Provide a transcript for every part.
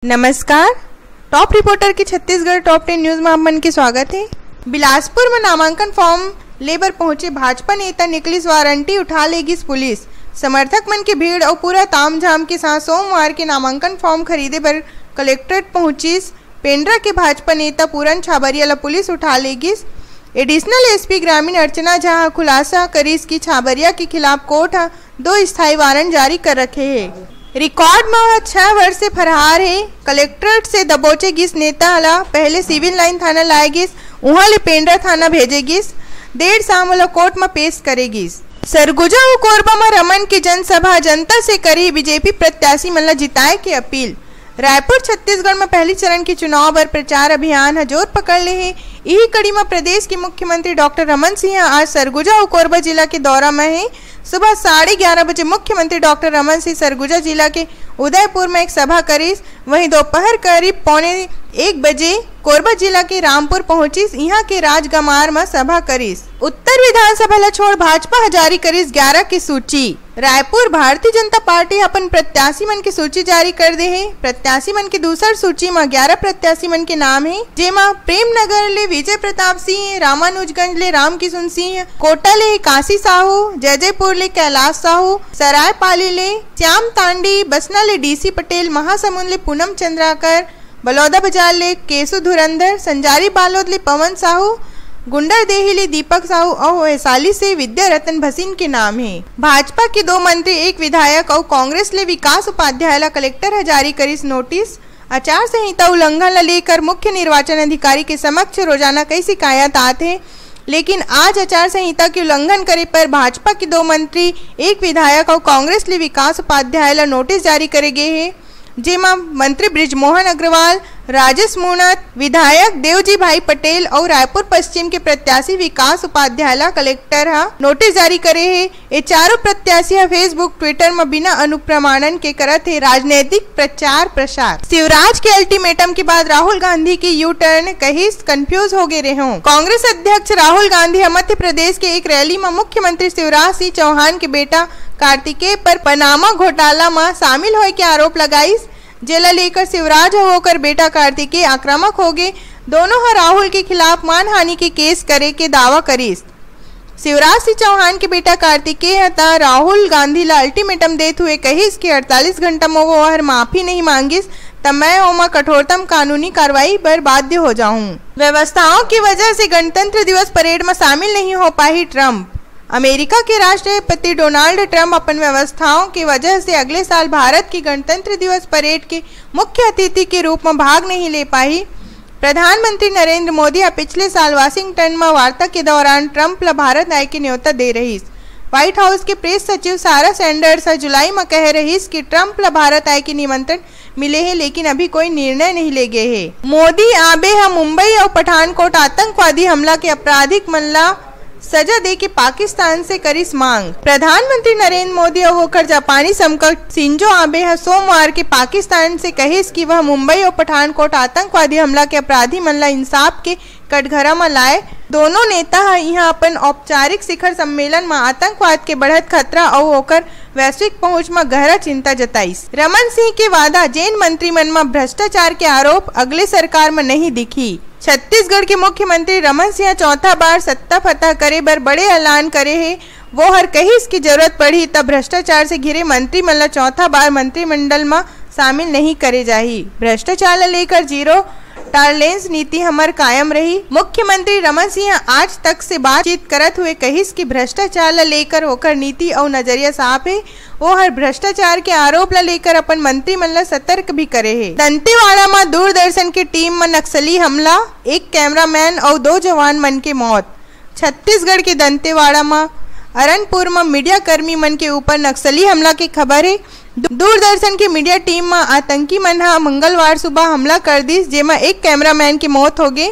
नमस्कार, top reporter की Chhattisgarh top 10 news में आप मन की स्वागत है। बिलासपुर में नामांकन फॉर्म लेबर पहुंचे भाजपा नेता निकलिस वारंटी उठा लेगी पुलिस। समर्थक मन की भीड़ और पूरा तामझाम के साथ सोमवार के नामांकन फॉर्म खरीदे पर कलेक्ट्रेट पहुंचिस पेंड्रा के भाजपा नेता पूरन छाबरिया ला पुलिस उठा लेगी। एडिशनल एसपी ग्रामीण अर्चना झा खुलासा करीस की छाबरिया के खिलाफ कोर्ट 2 स्थायी वारंट जारी कर रखे है। रिकॉर्ड में 6 वर्ष से फरार है। कलेक्ट्रेट से दबोचे गिस नेता ला पहले सिविल लाइन थाना लाए गिस, वहां ले पेंड्रा थाना भेजे गिस, 1.5 साल ला कोर्ट में पेश करेगिस। सरगुजा और कोरबा में रमन की जनसभा जनता से करी बीजेपी प्रत्याशी मन ला जिताए की अपील। रायपुर छत्तीसगढ़ में पहली चरण के चुनाव पर प्रचार अभियान जोर पकड़ ले है। यही कड़ी में प्रदेश के मुख्यमंत्री डॉक्टर रमन सिंह आज सरगुजा और कोरबा जिला के दौरा में है। सुबह 11:30 बजे मुख्यमंत्री डॉक्टर रमन सिंह सरगुजा जिला के उदयपुर में एक सभा करीस, वहीं दोपहर करीब 12:45 बजे कोरबा जिला के रामपुर पहुंचिस, यहाँ के राजगमार में सभा करीस। उत्तर विधानसभा ला छोड़ भाजपा जारी करीस 11 की सूची। रायपुर भारतीय जनता पार्टी अपन प्रत्याशी मन की सूची जारी कर दे है। प्रत्याशी मन की दूसर सूची में 11 प्रत्याशी मन के नाम है, जेमा प्रेमनगर ले विजय प्रताप सिंह, रामानुजगंज ले रामकिशन सिंह, कोटा ले काशी साहू, जयजयपुर ले कैलाश साहू, सरायपाली ले श्याम तांडी, बसना ले डीसी पटेल, महासमुंद ले पूनम चंद्राकर, बलौदा बाजार ले केशु धुरंधर, संजारी बालोद ले पवन साहू, गुंडरदेही ले दीपक साहू और वैशाली से विद्या रतन भसीन के नाम है। भाजपा के 2 मंत्री, 1 विधायक और कांग्रेस ले विकास उपाध्याय ला कलेक्टर जारी करीस नोटिस। आचार संहिता उल्लंघन ला लेकर मुख्य निर्वाचन अधिकारी के समक्ष रोजाना कई शिकायत आते हैं, लेकिन आज आचार संहिता के उल्लंघन करे पर भाजपा के 2 मंत्री, 1 विधायक और कांग्रेस ले विकास उपाध्याय ला नोटिस जारी करे गए है, जेमा मंत्री बृजमोहन अग्रवाल, राजेश मुनत, विधायक देवजी भाई पटेल और रायपुर पश्चिम के प्रत्याशी विकास उपाध्याय ला कलेक्टर नोटिस जारी करे है। ये चारों प्रत्याशी फेसबुक ट्विटर में बिना अनुप्रमाणन के करत है राजनीतिक प्रचार प्रसार। शिवराज के अल्टीमेटम के बाद राहुल गांधी की यू टर्न कहीं कंफ्यूज हो गए रहे। कांग्रेस अध्यक्ष राहुल गांधी मध्य प्रदेश के एक रैली में मुख्यमंत्री शिवराज सिंह चौहान के बेटा कार्तिकेय पर पनामा घोटाला में शामिल होए के आरोप लगाई, जेला लेकर शिवराज होकर बेटा कार्तिकेय आक्रामक हो गए। दोनों राहुल के खिलाफ मानहानि के केस करे के दावा करीस। शिवराज सिंह चौहान के बेटा कार्तिकेय राहुल गांधी ला अल्टीमेटम देते हुए कहिस कि 48 घंटा में वो हर माफी नहीं मांगिस तब मैं ओमा कठोरतम कानूनी कार्रवाई पर बाध्य हो जाऊं। व्यवस्थाओं की वजह से गणतंत्र दिवस परेड में शामिल नहीं हो पाई ट्रंप। अमेरिका के राष्ट्रपति डोनाल्ड ट्रंप अपन व्यवस्थाओं की वजह से अगले साल भारत की गणतंत्र दिवस परेड के मुख्य अतिथि के रूप में भाग नहीं ले पाई। प्रधानमंत्री नरेंद्र मोदी पिछले साल वाशिंगटन में वार्ता के दौरान ट्रंप ला भारत आए की न्योता दे रही। व्हाइट हाउस के प्रेस सचिव सारा सैंडर्स जुलाई में कह रही कि ट्रंप ला भारत आए के निमंत्रण मिले हैं, लेकिन अभी कोई निर्णय नहीं ले गए है। मोदी आबे मुंबई और पठानकोट आतंकवादी हमला के आपराधिक मामला सजा दे के पाकिस्तान से करीस मांग। प्रधानमंत्री नरेंद्र मोदी और होकर जापानी समकक्ष शिंजो आबे सोमवार के पाकिस्तान से कहिस कि वह मुंबई और पठानकोट आतंकवादी हमला के अपराधी मन इंसाफ के कटघरा में लाए। दोनों नेता यहाँ अपन औपचारिक शिखर सम्मेलन में आतंकवाद के बढ़त खतरा और होकर वैश्विक पहुंच में गहरा चिंता जताईस। रमन सिंह के वादा जैन मंत्रिमंडल में भ्रष्टाचार के आरोप अगले सरकार में नहीं दिखी। छत्तीसगढ़ के मुख्यमंत्री रमन सिंह चौथा बार सत्ता फतह करे बर बड़े ऐलान करे है। वो हर कहीं इसकी जरूरत पड़ी तब भ्रष्टाचार से घिरे मंत्रिमंडल चौथा बार मंत्रिमंडल में शामिल नहीं करे जाही। भ्रष्टाचार लेकर जीरो टॉलरेंस नीति हमार कायम रही। मुख्यमंत्री रमन सिंह आज तक से बातचीत करत हुए कहिस कि भ्रष्टाचार लेकर होकर नीति और नजरिया साफ है। वो हर भ्रष्टाचार के आरोप लेकर अपन मंत्रिमंडल सतर्क भी करे है। दंतेवाड़ा में दूरदर्शन की टीम में नक्सली हमला, 1 कैमरामैन और 2 जवान मन के मौत। छत्तीसगढ़ के दंतेवाड़ा में अरनपुर में मीडिया कर्मी मन के ऊपर नक्सली हमला की खबर है। दूरदर्शन की मीडिया टीम में आतंकी मन मंगलवार सुबह हमला कर दी, जेमा 1 कैमरामैन की मौत हो गई,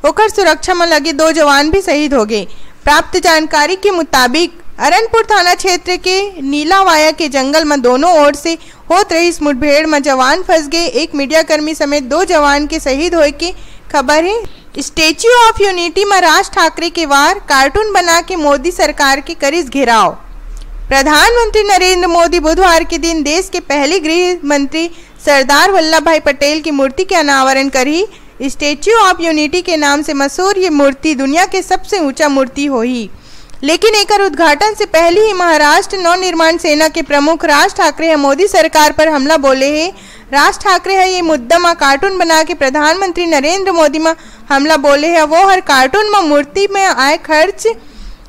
ओकर सुरक्षा में लगे 2 जवान भी शहीद हो गए। प्राप्त जानकारी के मुताबिक अरनपुर थाना क्षेत्र के नीलावाया के जंगल में दोनों ओर से होत रही इस मुठभेड़ में जवान फंस गए। 1 मीडिया कर्मी समेत 2 जवान के शहीद होए की खबर है। स्टेच्यू ऑफ यूनिटी में राज ठाकरे के वार, कार्टून बना के मोदी सरकार के करीस घेराव। प्रधानमंत्री नरेंद्र मोदी बुधवार के दिन देश के पहले गृह मंत्री सरदार वल्लभ भाई पटेल की मूर्ति के अनावरण करी। स्टैच्यू ऑफ यूनिटी के नाम से मशहूर ये मूर्ति दुनिया के सबसे ऊंचा मूर्ति होई। लेकिन एकर उद्घाटन से पहले ही महाराष्ट्र नवनिर्माण सेना के प्रमुख राज ठाकरे है मोदी सरकार पर हमला बोले है। राज ठाकरे है ये मुद्दा में कार्टून बना के प्रधानमंत्री नरेंद्र मोदी में हमला बोले है। वो हर कार्टून में मूर्ति में आए खर्च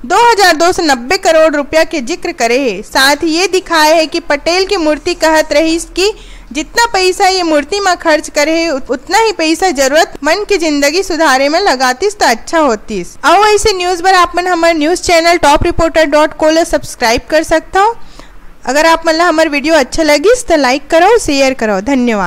2290 करोड़ रुपया के जिक्र करे है। साथ ही ये दिखाए है कि पटेल की मूर्ति कहत रही कि जितना पैसा ये मूर्ति में खर्च करे है उतना ही पैसा जरूरतमंद की जिंदगी सुधारे में लगातीस तो अच्छा होतीस। आओ ऐसे न्यूज पर आप मन हमारे न्यूज चैनल topreporter.co सब्सक्राइब कर सकता हो। अगर आप मन हमारे वीडियो अच्छा लगी तो लाइक करो, शेयर करो। धन्यवाद।